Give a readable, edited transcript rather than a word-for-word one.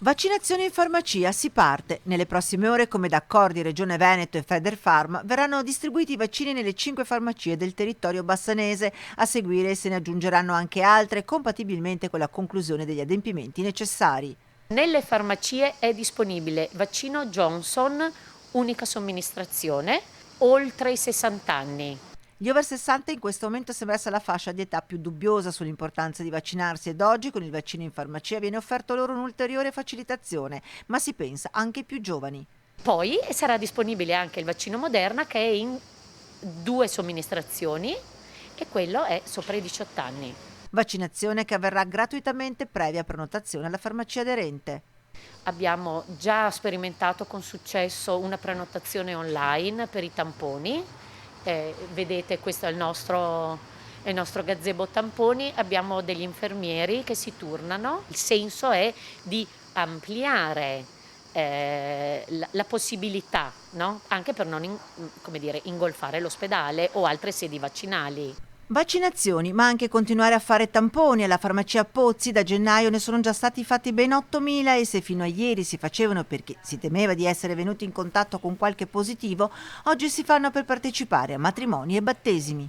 Vaccinazioni in farmacia, si parte. Nelle prossime ore, come da accordi Regione Veneto e Federfarm, verranno distribuiti i vaccini nelle 5 farmacie del territorio bassanese. A seguire se ne aggiungeranno anche altre, compatibilmente con la conclusione degli adempimenti necessari. Nelle farmacie è disponibile vaccino Johnson, unica somministrazione, oltre i 60 anni. Gli over 60 in questo momento sembra essere la fascia di età più dubbiosa sull'importanza di vaccinarsi ed oggi con il vaccino in farmacia viene offerto loro un'ulteriore facilitazione, ma si pensa anche ai più giovani. Poi sarà disponibile anche il vaccino Moderna che è in 2 somministrazioni e quello è sopra i 18 anni. Vaccinazione che avverrà gratuitamente previa prenotazione alla farmacia aderente. Abbiamo già sperimentato con successo una prenotazione online per i tamponi. Vedete, questo è il nostro gazebo tamponi. Abbiamo degli infermieri che si turnano. Il senso è di ampliare la possibilità, no? Anche per non come dire, ingolfare l'ospedale o altre sedi vaccinali. Vaccinazioni, ma anche continuare a fare tamponi. Alla farmacia Pozzi da gennaio ne sono già stati fatti ben 8.000 e se fino a ieri si facevano perché si temeva di essere venuti in contatto con qualche positivo, oggi si fanno per partecipare a matrimoni e battesimi.